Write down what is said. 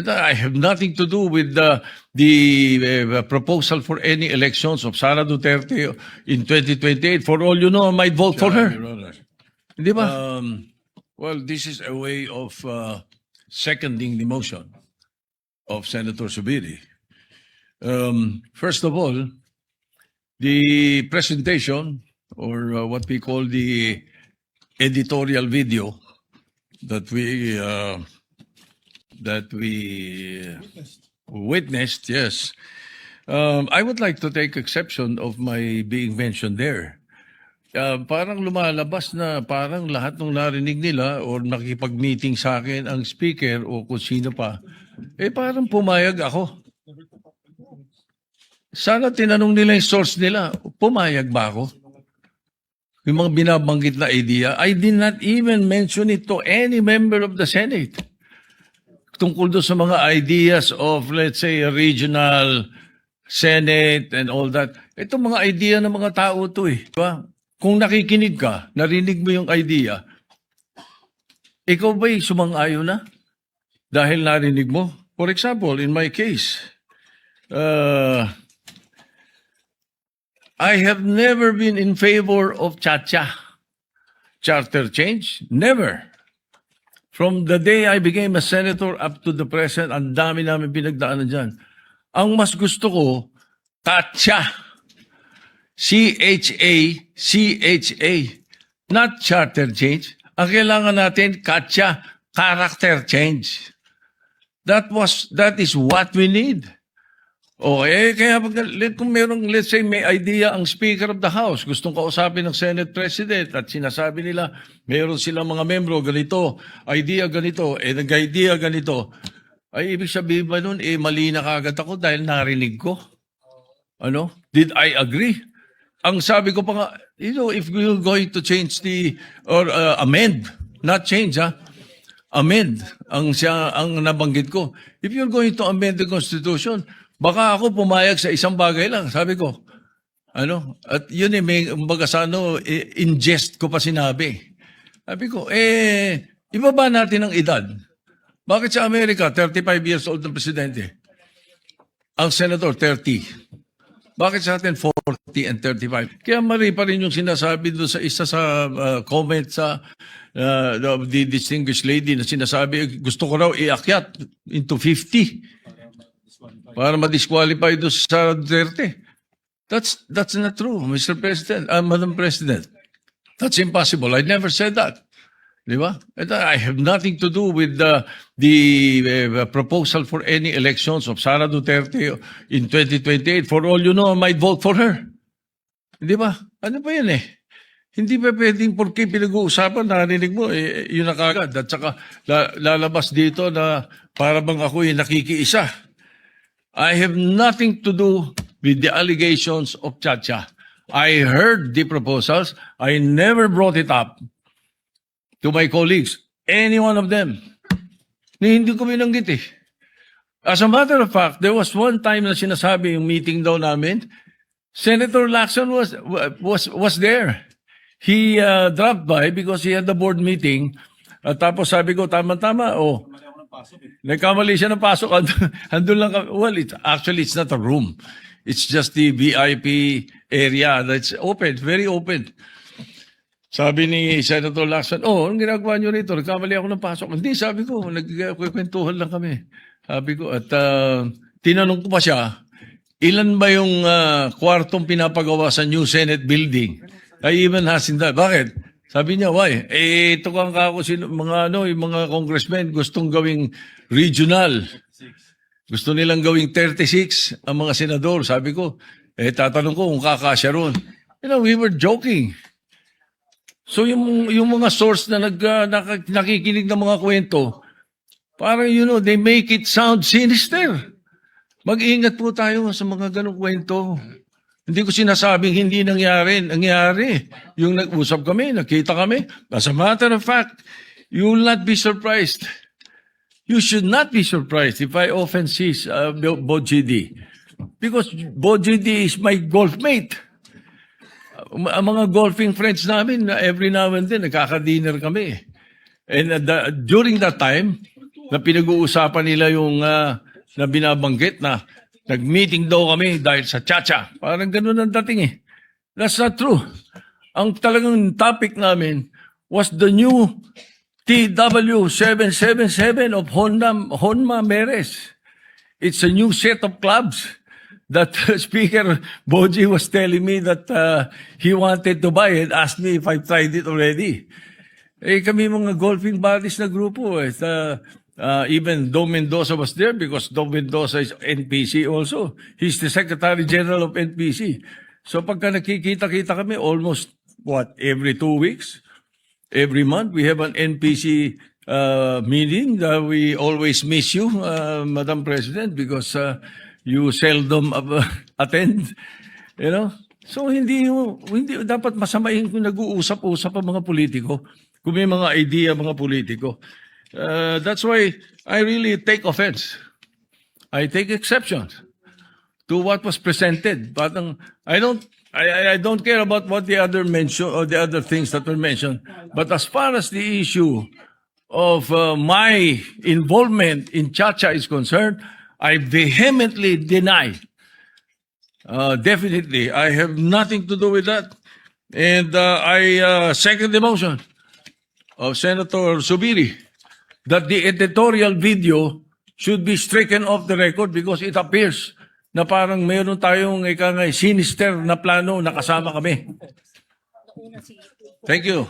I have nothing to do with the proposal for any elections of Sara Duterte in 2028. For all you know, I might vote for her. Your Honor. Di ba? Well, this is a way of seconding the motion of Senator Subiri. First of all, the presentation, or what we call the editorial video that we witnessed, yes. I would like to take exception of my being mentioned there. Parang lumalabas na parang lahat ng narinig nila or nakipag-meeting sa akin ang speaker o kung sino pa, parang pumayag ako. Sana tinanong nila yung source nila, pumayag ba ako? Yung mga binabanggit na idea, I did not even mention it to any member of the Senate. Tungkol doon sa mga ideas of, let's say, a regional Senate and all that. Ito mga idea ng mga tao to eh. Diba? Kung nakikinig ka, narinig mo yung idea, ikaw ba'y sumang-ayon na? Dahil narinig mo? For example, in my case, I have never been in favor of Chacha. Charter change? Never. From the day I became a senator up to the present, ang dami namin pinagdaanan dyan. Ang mas gusto ko, Chacha. C-H-A, C-H-A. Not charter change. Ang kailangan natin, Chacha, character change. That is what we need. Kaya kung merong, let's say, may idea ang Speaker of the House, gustong kausapin ng Senate President at sinasabi nila, meron silang mga membro, ganito, idea ganito, nag-idea ganito, ay ibig sabihin ba nun, mali na kagad ako dahil narinig ko? Ano? Did I agree? Ang sabi ko pa nga, if you're going to change or amend, not change amend, ang nabanggit ko. If you're going to amend the Constitution, baka ako pumayag sa isang bagay lang, sabi ko. At yun may in jest ko pa sinabi. Sabi ko, ibaba natin ang edad. Bakit sa Amerika, 35 years old ng presidente? Ang senator, 30. Bakit sa atin, 40 and 35? Kaya mali pa rin yung sinasabi doon sa isa sa comment sa the distinguished lady na sinasabi, gusto ko raw iakyat into 50. Para ma-disqualify doon sa Duterte. That's not true, Mr. President, Madam President. That's impossible. I never said that. Di ba? I have nothing to do with the proposal for any elections of Sara Duterte in 2028. For all you know, I might vote for her. Di ba? Ano pa yan Hindi pa pwedeng porque pinag-uusapan, narinig mo, yun na kagad. At saka lalabas dito na para bang ako'y nakikiisa. I have nothing to do with the allegations of Chacha. I heard the proposals. I never brought it up to my colleagues, any one of them. Hindi ko binanggit As a matter of fact, there was one time na sinasabi yung meeting daw namin, Senator Lacson was there. He dropped by because he had the board meeting. At tapos sabi ko, tama-tama, nagkamali siya ng pasok. Andun lang kami. Well, it's not a room. It's just the VIP area that's open, very open. Sabi ni Senator Lacson, anong ginagawa nyo rito? Nagkamali ako ng pasok. Hindi, sabi ko, nagkwentuhan lang kami. Sabi ko, at tinanong ko pa siya, ilan ba yung kwartong pinapagawa sa new Senate building? I even asked him that. Bakit? Sabi niya, why? Ito kang kako, yung mga congressmen gustong gawing regional. Gusto nilang gawing 36 ang mga senador. Sabi ko, tatanong ko kung kakasya ron. We were joking. So yung mga source na nakikinig ng mga kwento, parang they make it sound sinister. Mag-ingat po tayo sa mga ganong kwento. Hindi ko sinasabing hindi nangyari. Nangyari. Yung nag-usap kami, nakita kami. As a matter of fact, you will not be surprised. You should not be surprised if I often see Bojidi. Because Bojidi is my golf mate. Ang mga golfing friends namin, every now and then, nagkaka-dinner kami. And during that time, na pinag-uusapan nila yung na binabanggit na nag-meeting daw kami dahil sa Chacha. Parang ganun ang dating eh. That's not true. Ang talagang topic namin was the new TW777 of Honma Meres. It's a new set of clubs that Speaker Boji was telling me that he wanted to buy and asked me if I've tried it already. Eh kami mga golfing buddies na grupo eh. Even Dom Mendoza was there because Dom Mendoza is NPC also. He's the Secretary General of NPC. So pagka nakikita-kita kami almost every 2 weeks, every month we have an NPC meeting. We always miss you, Madam President, because you seldom attend. You know? So hindi dapat masamain kung nag-uusap-usap ang mga politiko, kung may mga idea mga politiko. That's why I really take offense. I take exception to what was presented. But I don't care about what the other mention or the other things that were mentioned. But as far as the issue of my involvement in Chacha is concerned, I vehemently deny. Definitely, I have nothing to do with that. And I second the motion of Senator Subiri that the editorial video should be stricken off the record because it appears na parang mayroon tayong sinister na plano na kasama kami. Thank you.